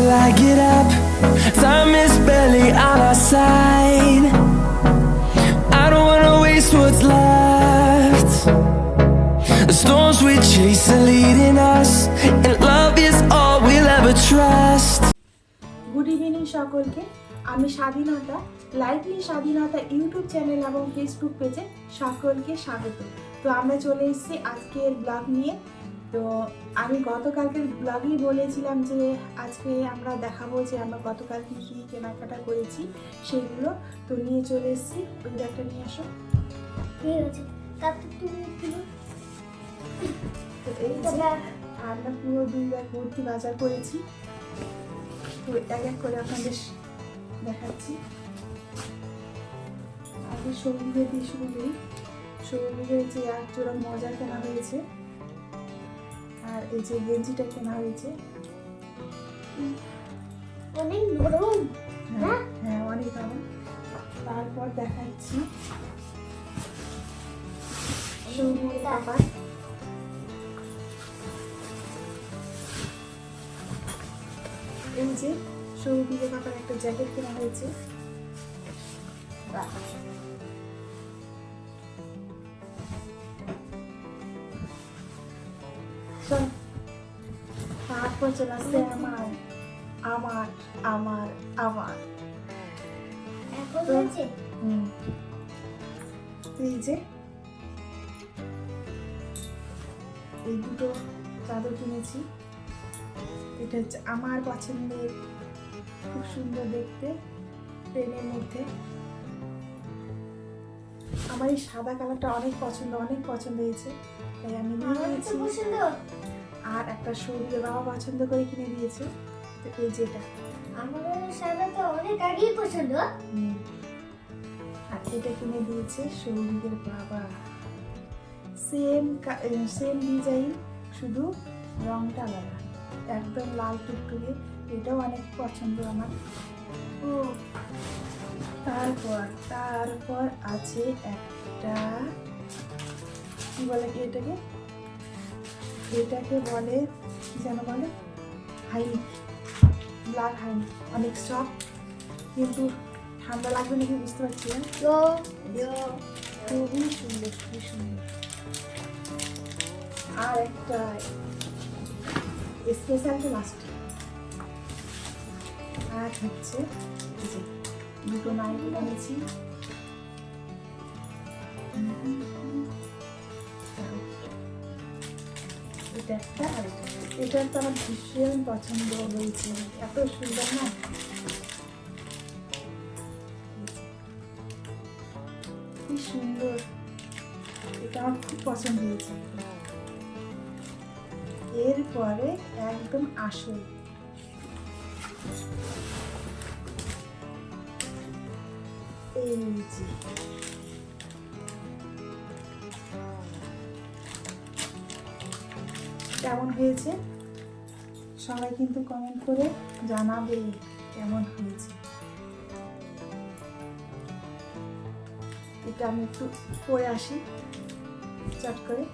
till I get up. Time is barely on our side. I don't wanna waste what's left. The storms we chase are leading us, and love is all we'll ever trust. Good evening সকলকে। আমি স্বাধীনতা lively স্বাধীনতা YouTube channel এবং Facebook পেজে সকলকে স্বাগত। তো আমরা চলে এসেছি আজকের ব্লগ নিয়ে। তো আমি গতকালকের ব্লগেই বলেছিলাম যে আজকে আমরা দেখাবো যে আমরা গতকাল কী কী কেনাকাটা করেছি সেইগুলো। তো নিয়ে চলে এসেছি, ওই ব্যাগটা নিয়ে আসো। তো এই যে আমরা পুরো 2 ব্যাগ ভর্তি বাজার করেছি। তো এক এক করে আপনাদের দেখাচ্ছি। আগে সৌভিকের দিয়ে শুরু করি। সৌভিকের যে এক জোড়া মজা কেনা হয়েছে, আর এই যে গেঞ্জিটা কেনা হয়েছে। অনেক নরম। হ্যাঁ অনেক নরম। তারপর দেখাচ্ছি সৌভিকের পাপা। এই যে সৌভিকের পাপার একটা জ্যাকেট কেনা হয়েছে। তারপর চলে আসছে আমার আমার আমার আমার এই যে এই দুটো চাদর কিনেছি। এটা হচ্ছে আমার পছন্দের, খুব সুন্দর দেখতে, প্লেনের মধ্যে। আমার এই সাদা কালারটা অনেক পছন্দ হয়েছে, তাই আমি নিয়ে নিয়েছি। আর একটা সৌভিকের বাবা পছন্দ করে কিনে দিয়েছে। তো এই যেটা আমার সাদাটা অনেক আগেই পছন্দ। আর এটা কিনে দিয়েছে সৌভিকের বাবা। সেম ডিজাইন, শুধু রংটা আলাদা, একদম লাল টুকটুকে। এটাও অনেক পছন্দ আমার। তারপর আছে একটা, কি বলে কি এটাকে বলে যেন বলে হাইনি, ব্ল্যাক হাইনি। অনেক সফট, কিন্তু ঠান্ডা লাগবে নাকি বুঝতে পারছি না। খুবই সুন্দর। আর একটা স্পেশাল তো লাস্ট। আর হচ্ছে যে দুটো নাইটি এনেছি। এটা একটা, আর এটা তো আমার ভীষণ পছন্দ হয়েছে, এত সুন্দর না। কি সুন্দর, এটা আমার খুব পছন্দ হয়েছে। এরপরে একদম আসল, এই যে কেমন হয়েছে সবাই কিন্তু কমেন্ট করে জানাবে কেমন হয়েছে। এটা আমি একটু পরে আসি চট করে।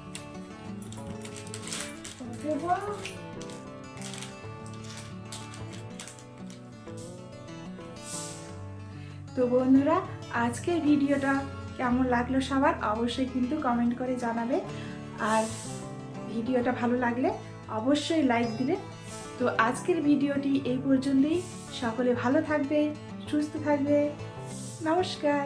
তো বন্ধুরা, আজকের ভিডিওটা কেমন লাগলো সবার অবশ্যই কিন্তু কমেন্ট করে জানাবে। আর ভিডিওটা ভালো লাগলে অবশ্যই লাইক দিবে। তো আজকের ভিডিওটি এই পর্যন্তই। সকলে ভালো থাকবে, সুস্থ থাকবে। নমস্কার।